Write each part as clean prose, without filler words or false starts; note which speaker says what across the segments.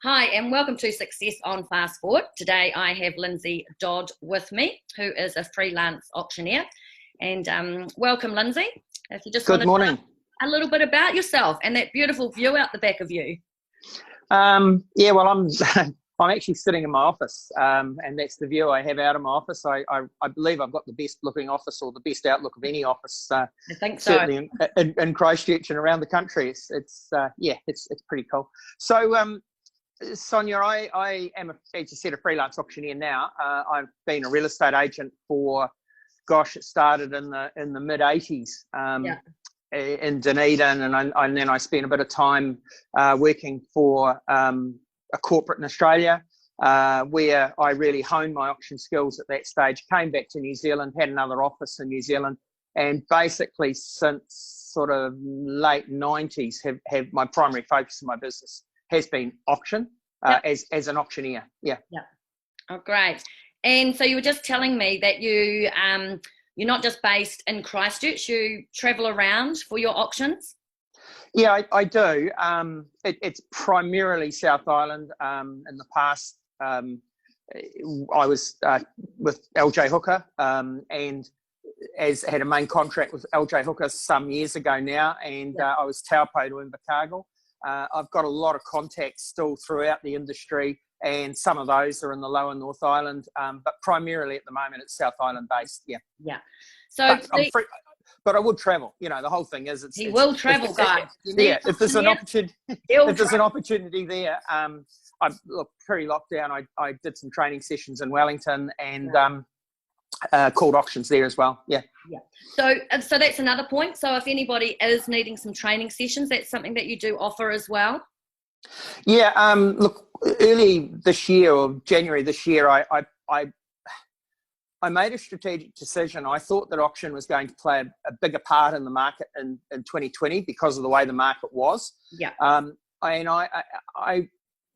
Speaker 1: Hi, and welcome to Success on Fast Forward. Today I have Lindsay Dodd with me, who is a freelance auctioneer. And welcome, Lindsay. If you just want to
Speaker 2: morning.
Speaker 1: tell a little bit about yourself and that beautiful view out the back of you.
Speaker 2: Yeah, well, I'm I'm actually sitting in my office, and that's the view I have out of my office. I believe I've got the best looking office, or the best outlook of any office.
Speaker 1: I think so.
Speaker 2: Certainly in Christchurch and around the country. It's pretty cool. So, Sonia, I am, as you said, a freelance auctioneer now. I've been a real estate agent for, gosh, it started in the mid '80s in Dunedin, and then I spent a bit of time working for a corporate in Australia, where I really honed my auction skills at that stage. Came back to New Zealand, had another office in New Zealand, and basically since sort of late '90s, have my primary focus in my business has been auction as an auctioneer. Yeah.
Speaker 1: Oh, great. And so you were just telling me that you're not just based in Christchurch, you travel around for your auctions?
Speaker 2: Yeah, I do. It's primarily South Island. In the past, I was with LJ Hooker, and had a main contract with LJ Hooker some years ago now, and I was Taupo to Invercargill. I've got a lot of contacts still throughout the industry, and some of those are in the lower North Island, but primarily at the moment it's South Island based. Yeah. So I'm free, but I would travel. You know, the whole thing is
Speaker 1: he will travel, guys.
Speaker 2: If there's an opportunity, if there's an opportunity there, pre-lockdown, I did some training sessions in Wellington and called auctions there as well. Yeah.
Speaker 1: So that's another point. So if anybody is needing some training sessions, that's something that you do offer as well.
Speaker 2: Yeah. Look, early this year or January this year, I made a strategic decision. I thought that auction was going to play a bigger part in the market in 2020 because of the way the market was.
Speaker 1: Yeah.
Speaker 2: And I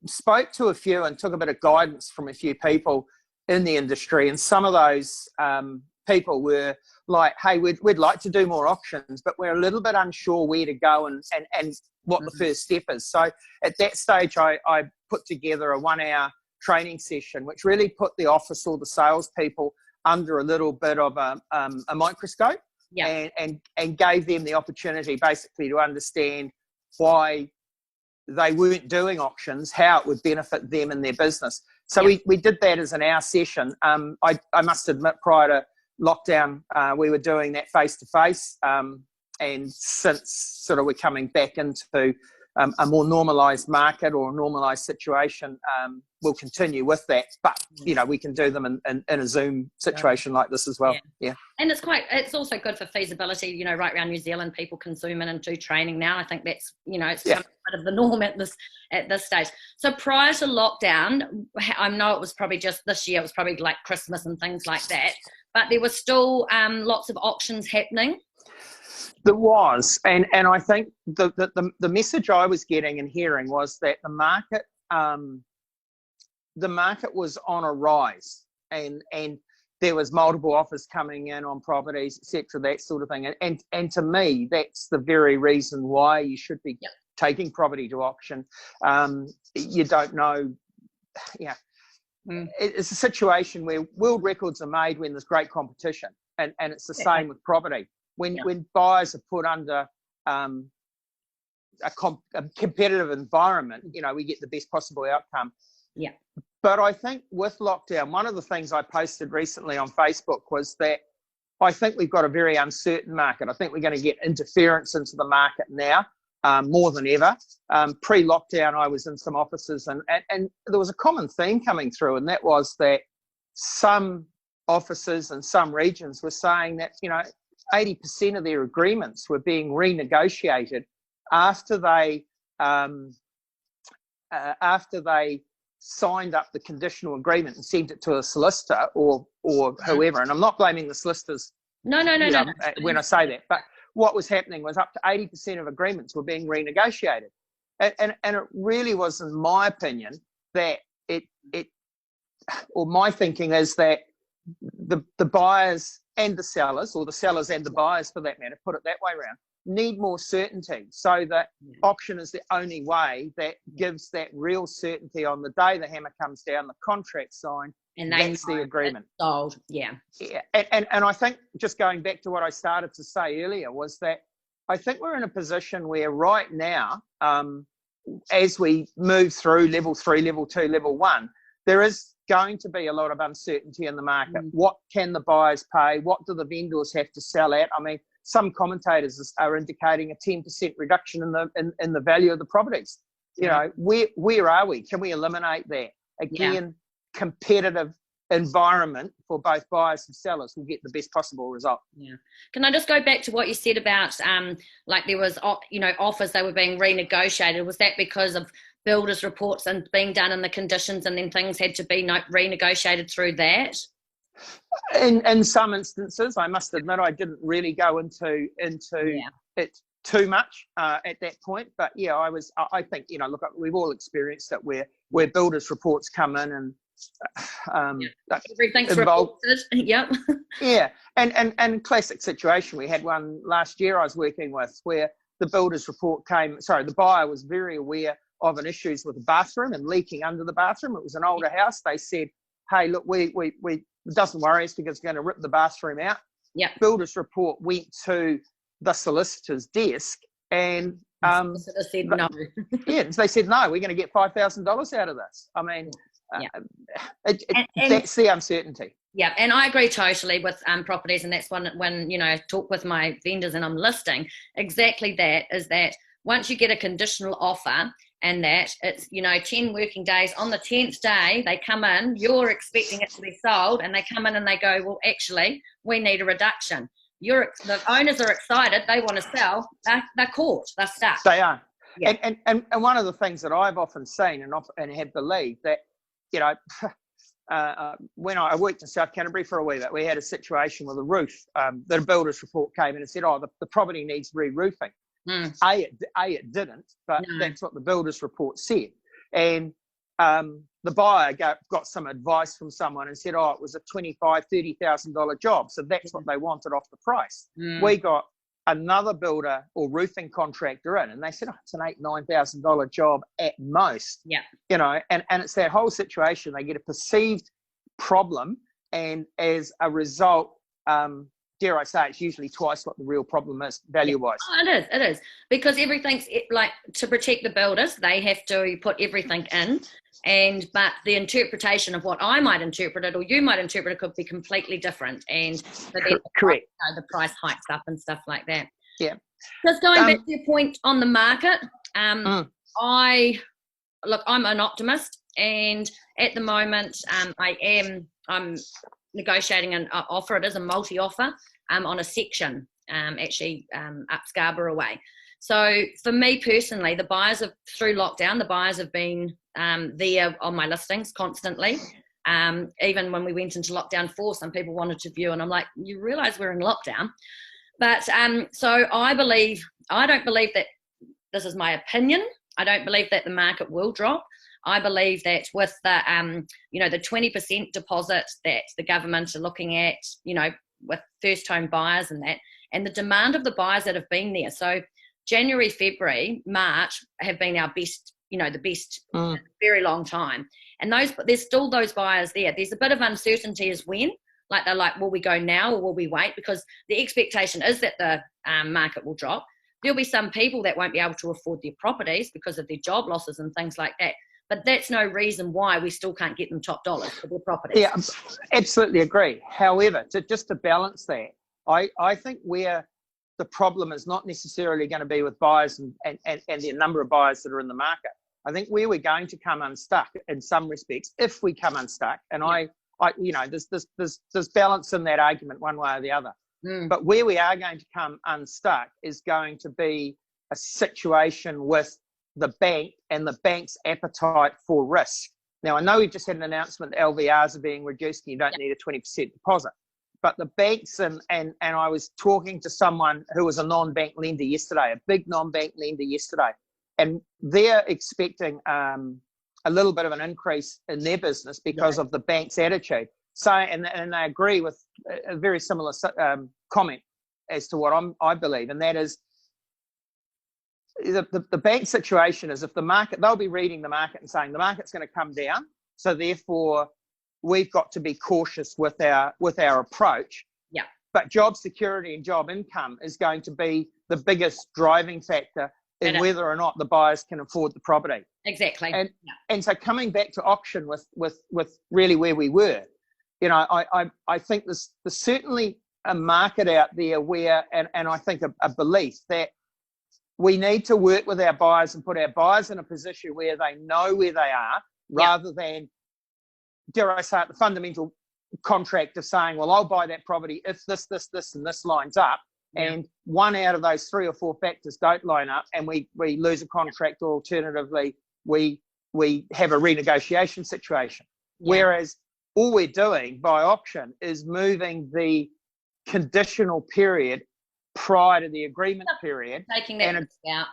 Speaker 2: spoke to a few and took a bit of guidance from a few people in the industry, and some of those people were like, hey, we'd like to do more auctions, but we're a little bit unsure where to go and what the first step is. So at that stage, I put together a 1 hour training session, which really put the office or the salespeople under a little bit of a microscope, and gave them the opportunity basically to understand why they weren't doing auctions, how it would benefit them in their business. So we did that as an hour session. I must admit, prior to lockdown, we were doing that face-to-face, and since sort of we're coming back into a more normalised market or a normalised situation, we'll continue with that. But, you know, we can do them in a Zoom situation like this as well. Yeah.
Speaker 1: And it's also good for feasibility, you know, right around New Zealand, people can Zoom in and do training now. I think that's, you know, it's kind of part of the norm at this stage. So prior to lockdown, I know it was probably just this year, it was probably like Christmas and things like that, but there was still lots of auctions happening.
Speaker 2: There was, and I think the message I was getting and hearing was that the market was on a rise, and there was multiple offers coming in on properties, etc., that sort of thing. And to me, that's the very reason why you should be taking property to auction. You don't know, it's a situation where world records are made when there's great competition, and it's the same with property. When buyers are put under a competitive environment, you know, we get the best possible outcome.
Speaker 1: Yeah.
Speaker 2: But I think with lockdown, one of the things I posted recently on Facebook was that I think we've got a very uncertain market. I think we're going to get interference into the market now, more than ever. Pre-lockdown, I was in some offices, and there was a common theme coming through, and that was that some offices and some regions were saying that, you know, 80% of their agreements were being renegotiated after they signed up the conditional agreement and sent it to a solicitor or whoever. And I'm not blaming the solicitors.
Speaker 1: No.
Speaker 2: When I say that, but what was happening was up to 80% of agreements were being renegotiated, and it really was, in my opinion, that my thinking is that the buyers and the sellers, or the sellers and the buyers for that matter, put it that way around, need more certainty, so that auction is the only way that gives that real certainty on the day the hammer comes down, the contract signed,
Speaker 1: and
Speaker 2: that's the agreement.
Speaker 1: Sold. Yeah.
Speaker 2: And I think, just going back to what I started to say earlier, was that I think we're in a position where right now, as we move through level 3, level 2, level 1, there is going to be a lot of uncertainty in the market. What can the buyers pay? What do the vendors have to sell at? I mean, some commentators are indicating a 10% reduction in the value of the properties. You know, where are we? Can we eliminate that? Again, competitive environment for both buyers and sellers will get the best possible result.
Speaker 1: Yeah. Can I just go back to what you said about like there was, you know, offers that were being renegotiated? Was that because of builders reports and being done in the conditions, and then things had to be renegotiated through that?
Speaker 2: In some instances, I must admit, I didn't really go into it too much at that point. But yeah, I think, you know, look, we've all experienced it where builders reports come in and
Speaker 1: everything's reported. Yep.
Speaker 2: Yeah, and classic situation. We had one last year I was working with where the builder's report the buyer was very aware of an issues with the bathroom and leaking under the bathroom. It was an older house. They said, hey, look, we it doesn't worry us because it's going to rip the bathroom out.
Speaker 1: Yeah.
Speaker 2: Builder's report went to the solicitor's desk, and
Speaker 1: solicitor said no.
Speaker 2: Yeah, they said no. We're going to get $5,000 out of this. I mean, that's the uncertainty.
Speaker 1: Yeah, and I agree totally with properties, and that's when you know, I talk with my vendors and I'm listing, exactly that is that once you get a conditional offer and that it's, you know, 10 working days, on the 10th day they come in, you're expecting it to be sold, and they come in and they go, well, actually, we need a reduction. The owners are excited, they want to sell, they're caught, they're stuck.
Speaker 2: They are.
Speaker 1: Yeah.
Speaker 2: And one of the things that I've often seen and have believed that, you know, when I worked in South Canterbury for a wee bit, we had a situation with a roof that a builder's report came in and said, oh, the property needs re-roofing. It didn't, but that's what the builder's report said. And the buyer got some advice from someone and said, oh, it was a $25,000, $30,000 job. So that's what they wanted off the price. We got another builder or roofing contractor in, and they said, oh, it's an $8,000, $9,000 job at most.
Speaker 1: Yeah.
Speaker 2: You know, and it's that whole situation. They get a perceived problem, and as a result, dare I say, it's usually twice what the real problem is, value-wise.
Speaker 1: Oh, it is. Because everything's, like, to protect the builders, they have to put everything in, but the interpretation of what I might interpret it or you might interpret it could be completely different, and
Speaker 2: correct.
Speaker 1: The price hikes up and stuff like that.
Speaker 2: Yeah.
Speaker 1: Just going back to your point on the market, I'm an optimist, and at the moment I'm negotiating an offer. It is a multi-offer on a section up Scarborough way. So for me personally, through lockdown, the buyers have been there on my listings constantly. Even when we went into lockdown 4, some people wanted to view, and I'm like, you realise we're in lockdown. But so I don't believe that, this is my opinion, I don't believe that the market will drop. I believe that with the, the 20% deposit that the government are looking at, you know, with first home buyers and that, and the demand of the buyers that have been there. So January, February, March have been our best, the best in a very long time. And there's still those buyers there. There's a bit of uncertainty as when, like they're like, will we go now or will we wait? Because the expectation is that the market will drop. There'll be some people that won't be able to afford their properties because of their job losses and things like that. But that's no reason why we still can't get them top dollars for their properties. Yeah,
Speaker 2: absolutely agree. However, just to balance that, I think where the problem is not necessarily going to be with buyers and the number of buyers that are in the market. I think where we're going to come unstuck in some respects, if we come unstuck, and there's balance in that argument one way or the other. But where we are going to come unstuck is going to be a situation with the bank and the bank's appetite for risk. Now, I know we just had an announcement that LVRs are being reduced and you don't need a 20% deposit. But the banks, and I was talking to someone who was a non-bank lender yesterday, a big non-bank lender yesterday, and they're expecting a little bit of an increase in their business because of the bank's attitude. So, and they agree with a very similar comment as to what I believe, and that is the bank situation is if the market, they'll be reading the market and saying the market's going to come down, so therefore we've got to be cautious with our approach.
Speaker 1: Yeah.
Speaker 2: But job security and job income is going to be the biggest driving factor in whether or not the buyers can afford the property.
Speaker 1: Exactly.
Speaker 2: And so coming back to auction with really where we were, I think there's certainly a market out there where, and I think a belief that we need to work with our buyers and put our buyers in a position where they know where they are, rather than, dare I say it, the fundamental contract of saying, well, I'll buy that property if this, and this lines up. And one out of those 3 or 4 factors don't line up, and we lose a contract, or alternatively, we have a renegotiation situation. Whereas all we're doing by auction is moving the conditional period prior to the agreement period,
Speaker 1: taking that out,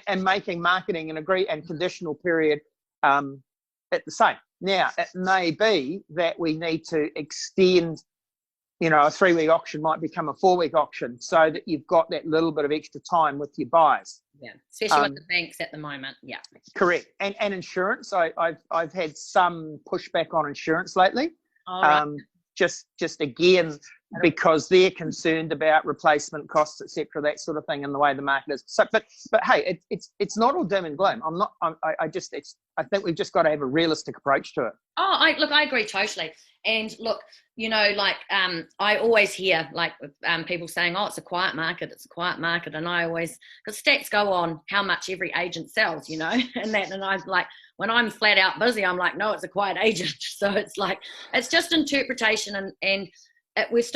Speaker 2: and making marketing and conditional period at the same. Now, it may be that we need to extend, a 3-week auction might become a 4-week auction, so that you've got that little bit of extra time with your buyers.
Speaker 1: Yeah, especially with the banks at the moment. Yeah,
Speaker 2: correct. And insurance, I've had some pushback on insurance lately.
Speaker 1: All right.
Speaker 2: Just again, because they're concerned about replacement costs, etc., that sort of thing, and the way the market is. So, but hey, it's not all doom and gloom. I think we've just got to have a realistic approach to it.
Speaker 1: Oh, I agree totally. And look, I always hear people saying, "Oh, it's a quiet market. It's a quiet market," and I always, because stats go on how much every agent sells, and I'm like, when I'm flat out busy, I'm like, no, it's a quiet agent. So it's like, it's just interpretation, and we've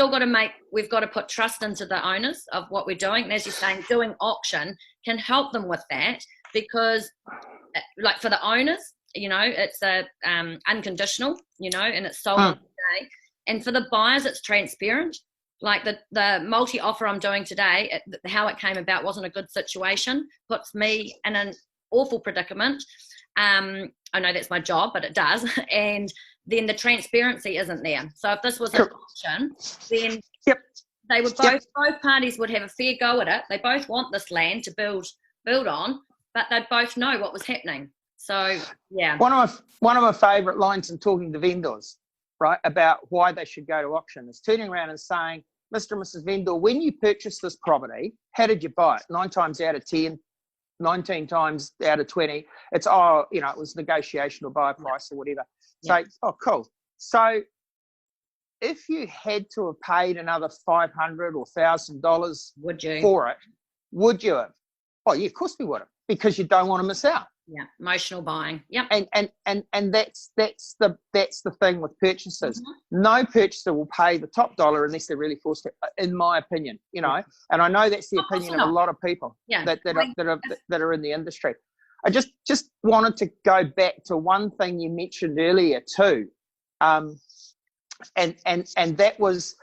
Speaker 1: got to put trust into the owners of what we're doing. And as you're saying, doing auction can help them with that, because for the owners, it's unconditional, and it's sold on the day. And for the buyers, it's transparent. Like the multi-offer I'm doing today, how it came about wasn't a good situation, puts me in an awful predicament. I know that's my job, but it does. And then the transparency isn't there. So if this was an auction, then they would both parties would have a fair go at it. They both want this land to build on, but they'd both know what was happening. So one of my favourite lines in talking to vendors, right, about why they should go to auction is turning around and saying, Mr. and Mrs. Vendor, when you purchased this property, how did you buy it? 9 times out of 10, 19 times out of 20, it's, it was negotiation or buyer price or whatever. So, cool. So if you had to have paid another $500 or $1,000 for it, would you have? Oh, yeah, of course we would have, because you don't want to miss out. Yeah, emotional buying. Yep.
Speaker 2: And that's the thing with purchasers. Mm-hmm. No purchaser will pay the top dollar unless they're really forced to, in my opinion, And I know that's the opinion of a lot of people that are in the industry. I just wanted to go back to one thing you mentioned earlier too, and that was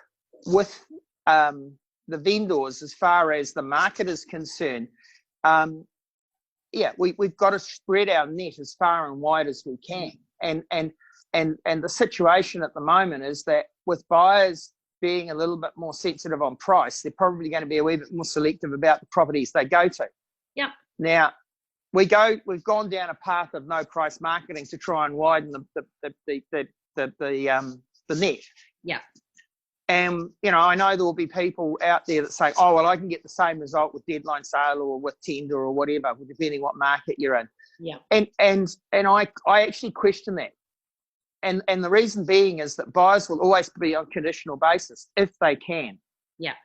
Speaker 2: with the vendors as far as the market is concerned. We've got to spread our net as far and wide as we can. And the situation at the moment is that with buyers being a little bit more sensitive on price, they're probably going to be a wee bit more selective about the properties they go to.
Speaker 1: Yeah.
Speaker 2: Now, we've gone down a path of no price marketing to try and widen the net.
Speaker 1: Yeah.
Speaker 2: And, I know there will be people out there that say, oh, well, I can get the same result with deadline sale or with tender or whatever, depending what market you're in.
Speaker 1: Yeah.
Speaker 2: And I actually question that. And the reason being is that buyers will always be on conditional basis if they can.
Speaker 1: Yeah.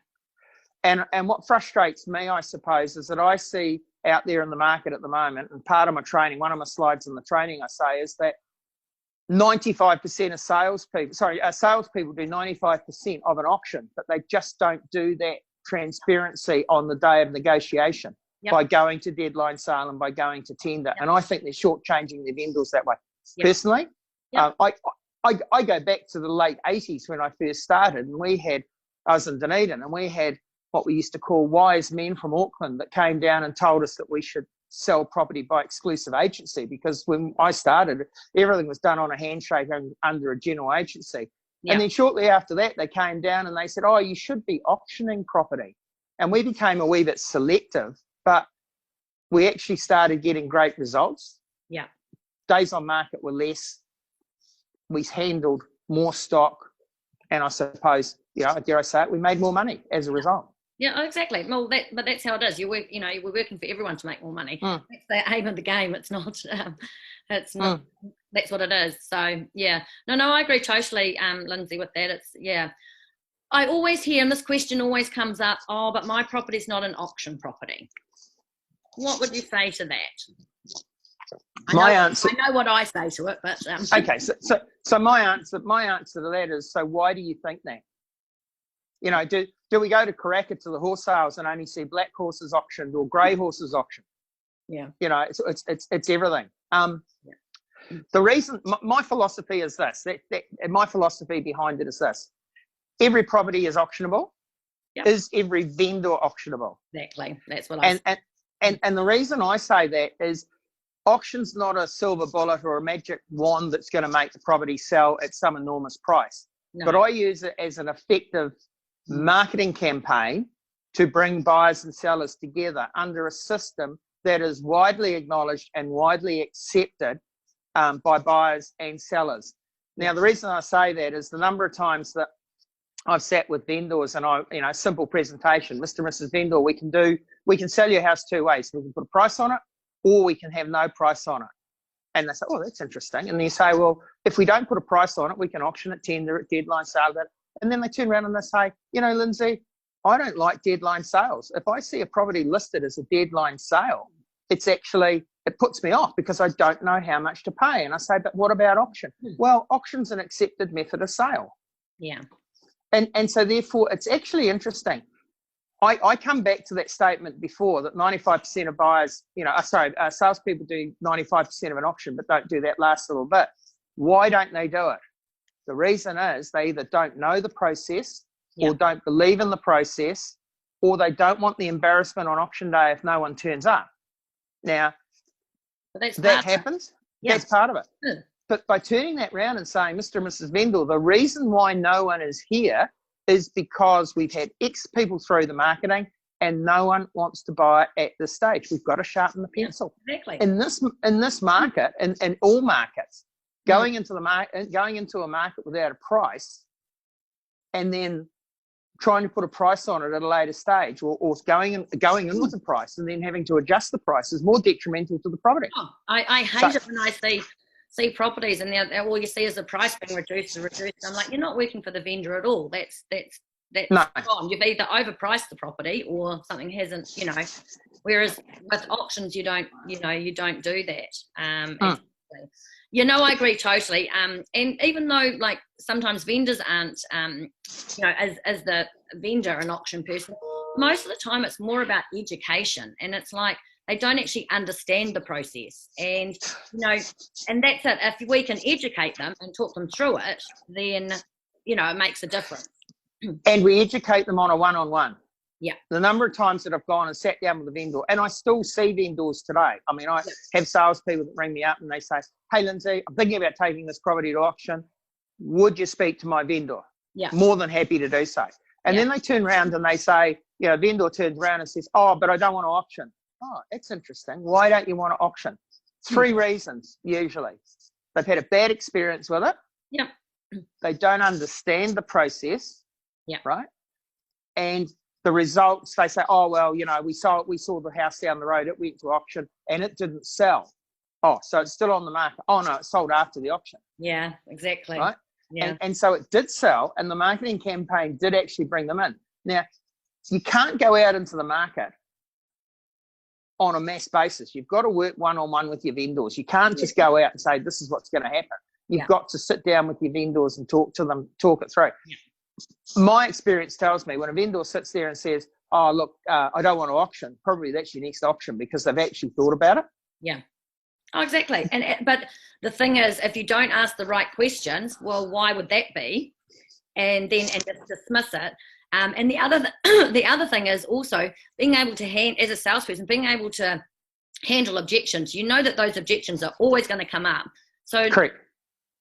Speaker 2: And what frustrates me, I suppose, is that I see out there in the market at the moment, and part of my training, one of my slides in the training I say is that 95% of salespeople do 95% of an auction, but they just don't do that transparency on the day of negotiation by going to deadline sale and by going to tender. And I think they're shortchanging their vendors that way. Personally, I go back to the late 80s when I first started, and I was in Dunedin, and we had what we used to call wise men from Auckland that came down and told us that we should sell property by exclusive agency, because when I started, everything was done on a handshake under a general agency. And then shortly after that, they came down and they said, oh, you should be auctioning property. And we became a wee bit selective, but we actually started getting great results.
Speaker 1: Yeah.
Speaker 2: Days on market were less. We handled more stock, and I suppose, dare I say it, we made more money as a result.
Speaker 1: Yeah, exactly. Well, but that's how it is. You work, we're working for everyone to make more money. That's the aim of the game. It's not. It's not. That's what it is. So yeah, no, I agree totally, Lindsay, with that. It's I always hear, and this question always comes up. Oh, but my property is not an auction property. What would you say to that? I know what I say to it, but
Speaker 2: okay. So my answer to that is, so why do you think that? Do we go to Karaka to the horse sales and only see black horses auctioned or grey horses auctioned?
Speaker 1: Yeah.
Speaker 2: It's everything. The reason, my philosophy is this, and my philosophy behind it is this: every property is auctionable. Yep. Is every vendor auctionable?
Speaker 1: Exactly. That's what I say.
Speaker 2: And the reason I say that is, auction's not a silver bullet or a magic wand that's going to make the property sell at some enormous price. No. But I use it as an effective marketing campaign to bring buyers and sellers together under a system that is widely acknowledged and widely accepted by buyers and sellers. Now, the reason I say that is the number of times that I've sat with vendors and simple presentation, Mr. and Mrs. Vendor, we can sell your house two ways. We can put a price on it, or we can have no price on it. And they say, oh, that's interesting. And then you say, well, if we don't put a price on it, we can auction it, tender it, deadline sale it. And then they turn around and they say, Lindsay, I don't like deadline sales. If I see a property listed as a deadline sale, it puts me off because I don't know how much to pay. And I say, but what about auction? Well, auction's an accepted method of sale.
Speaker 1: Yeah.
Speaker 2: And so therefore, it's actually interesting. I come back to that statement before that 95% of buyers, salespeople do 95% of an auction, but don't do that last little bit. Why don't they do it? The reason is they either don't know the process or don't believe in the process, or they don't want the embarrassment on auction day if no one turns up. Now, that happens. Yeah. That's part of it. Yeah. But by turning that round and saying, Mr. and Mrs. Vendor, the reason why no one is here is because we've had X people through the marketing and no one wants to buy at this stage. We've got to sharpen the pencil.
Speaker 1: Yeah, exactly.
Speaker 2: In this market, and all markets, going into a market without a price and then trying to put a price on it at a later stage, or going in with a price and then having to adjust the price is more detrimental to the property.
Speaker 1: Oh, I hate it when I see properties and all you see is the price being reduced. I'm like, you're not working for the vendor at all. That's gone. You've either overpriced the property or something hasn't, whereas with auctions you don't do that. I agree totally. And even though like sometimes vendors aren't, as the vendor an auction person, most of the time it's more about education, and it's like they don't actually understand the process. And, and that's it. If we can educate them and talk them through it, then, it makes a difference.
Speaker 2: And we educate them on a one-on-one.
Speaker 1: Yeah.
Speaker 2: The number of times that I've gone and sat down with a vendor, and I still see vendors today. I mean, I have salespeople that ring me up and they say, hey, Lindsay, I'm thinking about taking this property to auction. Would you speak to my vendor?
Speaker 1: Yeah.
Speaker 2: More than happy to do so. And then they turn around and they say, vendor turns around and says, oh, but I don't want to auction. Oh, that's interesting. Why don't you want to auction? 3 reasons, usually. They've had a bad experience with it.
Speaker 1: Yeah.
Speaker 2: They don't understand the process.
Speaker 1: Yeah.
Speaker 2: Right? And the results, they say, oh, well, we saw the house down the road, it went to auction and it didn't sell. Oh, so it's still on the market. Oh, no, it sold after the auction.
Speaker 1: Yeah, exactly.
Speaker 2: Right?
Speaker 1: Yeah.
Speaker 2: And so it did sell, and the marketing campaign did actually bring them in. Now, you can't go out into the market on a mass basis. You've got to work one-on-one with your vendors. You can't just go out and say, this is what's going to happen. You've got to sit down with your vendors and talk to them, talk it through. Yeah. My experience tells me when a vendor sits there and says, oh, look, I don't want to auction, probably that's your next auction because they've actually thought about it.
Speaker 1: Yeah. Oh, exactly. But the thing is, if you don't ask the right questions, well, why would that be? And just dismiss it. And the other thing is also being able to as a salesperson, being able to handle objections. You know that those objections are always going to come up. So
Speaker 2: correct.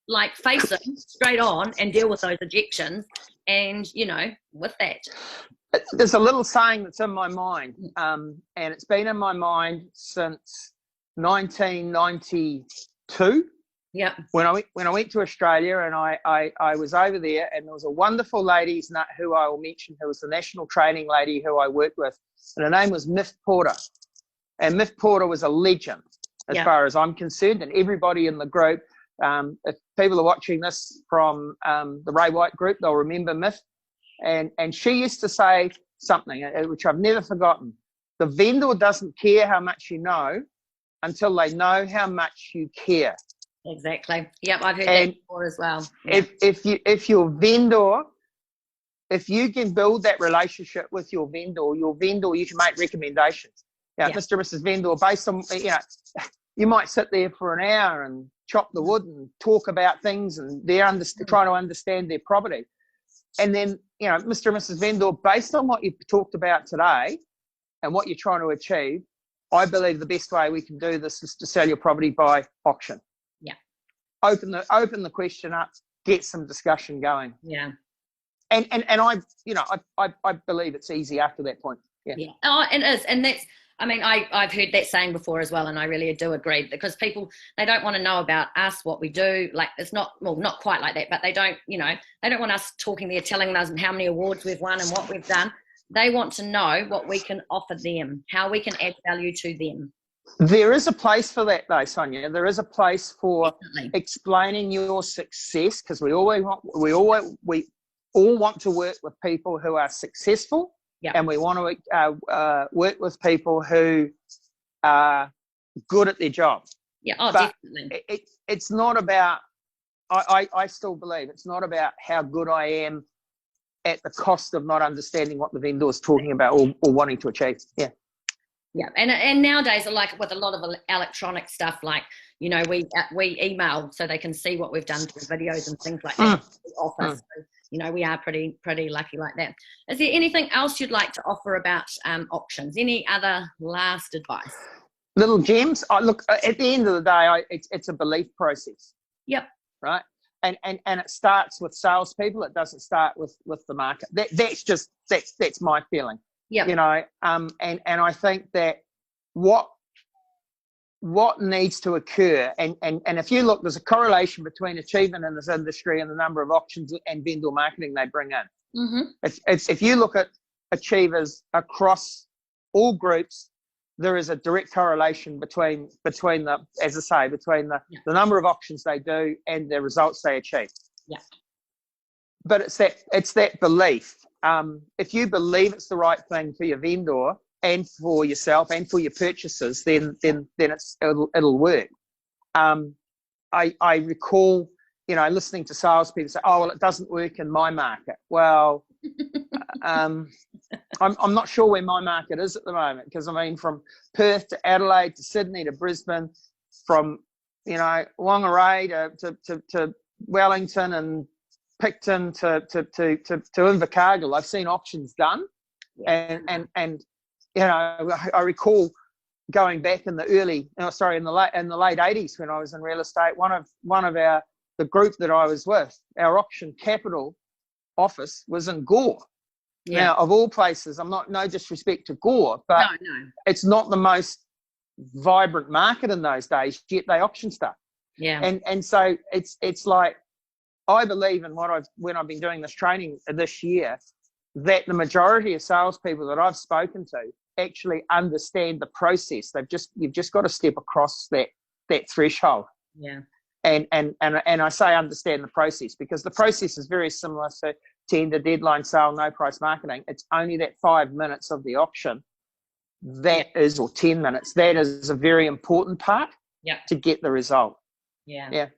Speaker 1: Like face them straight on and deal with those objections, and with that.
Speaker 2: There's a little saying that's in my mind, and it's been in my mind since 1992.
Speaker 1: Yeah.
Speaker 2: When I went to Australia, and I was over there, and there was a wonderful lady who I will mention, who was the national training lady who I worked with, and her name was Miff Porter. And Miff Porter was a legend as far as I'm concerned, and everybody in the group. If people are watching this from the Ray White group, they'll remember Miff. And she used to say something which I've never forgotten. The vendor doesn't care how much you know until they know how much you care.
Speaker 1: Exactly. Yep, I've heard that before as well.
Speaker 2: If your vendor, if you can build that relationship with your vendor, you can make recommendations. Mr. and Mrs. Vendor, based on, you might sit there for an hour and chop the wood and talk about things, and they're trying to understand their property. And then, Mr. and Mrs. Vendor, based on what you've talked about today and what you're trying to achieve, I believe the best way we can do this is to sell your property by auction.
Speaker 1: Yeah.
Speaker 2: Open the question up, get some discussion going.
Speaker 1: Yeah.
Speaker 2: And I believe it's easy after that point. Yeah.
Speaker 1: Yeah. Oh, it is. And that's, I've heard that saying before as well, and I really do agree, because people, they don't want to know about us, what we do. Like, it's not quite like that, but they don't want us talking there, telling us how many awards we've won and what we've done. They want to know what we can offer them, how we can add value to them.
Speaker 2: There is a place for that, though, Sonia. There is a place for explaining your success, because we all want to work with people who are successful. Yep. And we want to work with people who are good at their job.
Speaker 1: Yeah, oh,
Speaker 2: but
Speaker 1: definitely.
Speaker 2: It's not about, I still believe, it's not about how good I am at the cost of not understanding what the vendor is talking about or wanting to achieve. Yeah.
Speaker 1: Yeah, and nowadays, like with a lot of electronic stuff, like, we email so they can see what we've done through videos and things like that. Office. So, we are pretty lucky like that. Is there anything else you'd like to offer about auctions? Any other last advice?
Speaker 2: Little gems. Look, at the end of the day, it's a belief process.
Speaker 1: Yep.
Speaker 2: Right. And it starts with salespeople. It doesn't start with the market. That's my feeling.
Speaker 1: Yeah.
Speaker 2: And I think that what needs to occur, and if you look, there's a correlation between achievement in this industry and the number of auctions and vendor marketing they bring in.
Speaker 1: Mm-hmm.
Speaker 2: If you look at achievers across all groups, there is a direct correlation between the number of auctions they do and the results they achieve.
Speaker 1: Yeah. But
Speaker 2: it's that belief. If you believe it's the right thing for your vendor and for yourself and for your purchasers, then it'll work. I recall, listening to salespeople say, "Oh, well, it doesn't work in my market." Well, I'm not sure where my market is at the moment, because from Perth to Adelaide to Sydney to Brisbane, from Whangarei to Wellington and Picton to Invercargill, I've seen auctions done, and I recall going back in the late 80s when I was in real estate. One of the group that I was with, our auction capital office was in Gore. Yeah. Now, of all places, no disrespect to Gore, but it's not the most vibrant market in those days, yet they auction stuff.
Speaker 1: Yeah.
Speaker 2: And so it's like, I believe in when I've been doing this training this year, that the majority of salespeople that I've spoken to actually understand the process. You've just got to step across that threshold.
Speaker 1: Yeah.
Speaker 2: And I say understand the process, because the process is very similar to tender, deadline, sale, no price marketing. It's only that 5 minutes of the auction or 10 minutes. That is a very important part to get the result.
Speaker 1: Yeah.
Speaker 2: Yeah.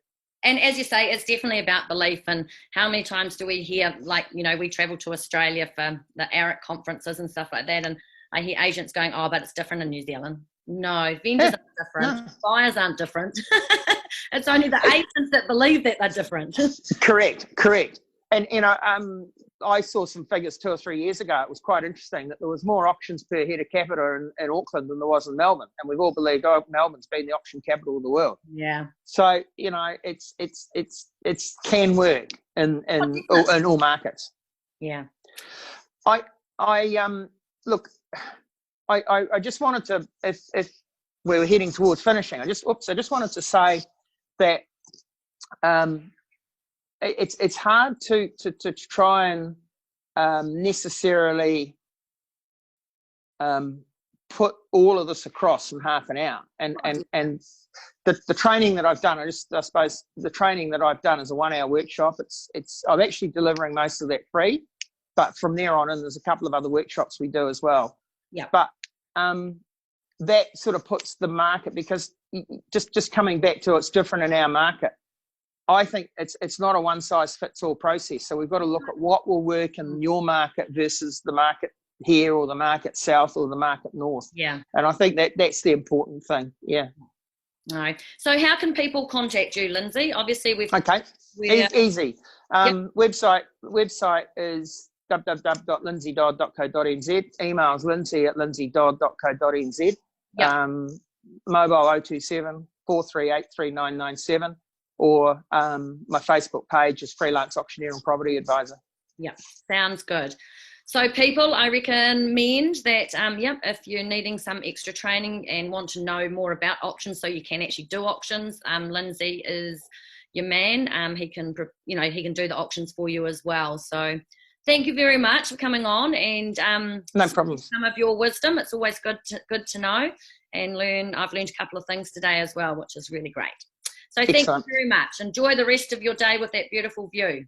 Speaker 1: And as you say, it's definitely about belief. And how many times do we hear, we travel to Australia for the ARIC conferences and stuff like that, and I hear agents going, "Oh, but it's different in New Zealand." No, vendors aren't different. Buyers aren't different. It's only the agents that believe that they're different.
Speaker 2: Correct. And, I saw some figures 2 or 3 years ago. It was quite interesting that there was more auctions per head of capita in Auckland than there was in Melbourne. And we've all believed, Melbourne's been the auction capital of the world.
Speaker 1: Yeah.
Speaker 2: So, it's can work in all markets.
Speaker 1: Yeah.
Speaker 2: Look, I just wanted to, if we were heading towards finishing, I just wanted to say that it's hard to try and necessarily put all of this across in half an hour, and the training that I've done, I suppose the training that I've done is a 1 hour workshop. I'm actually delivering most of that free, but from there on in, there's a couple of other workshops we do as well.
Speaker 1: Yeah.
Speaker 2: But that sort of puts the market, because just coming back to it's different in our market. I think it's not a one size fits all process. So we've got to look at what will work in your market versus the market here, or the market south, or the market north.
Speaker 1: Yeah.
Speaker 2: And I think that's the important thing. Yeah.
Speaker 1: All right. So how can people contact you, Lindsay? Obviously
Speaker 2: easy.
Speaker 1: Yep.
Speaker 2: Website is www.lindsaydodd.co.nz. Email is lindsay@lindsaydodd.co.nz.
Speaker 1: Yep.
Speaker 2: Mobile 027 438 3997, or my Facebook page is Freelance Auctioneer and Property Advisor.
Speaker 1: Yeah, sounds good. So people, I recommend that, if you're needing some extra training and want to know more about auctions so you can actually do auctions, Lindsay is your man. He can do the auctions for you as well. So thank you very much for coming on, and
Speaker 2: no problem.
Speaker 1: Some of your wisdom. It's always good to know and learn. I've learned a couple of things today as well, which is really great. So thank you very much. Enjoy the rest of your day with that beautiful view.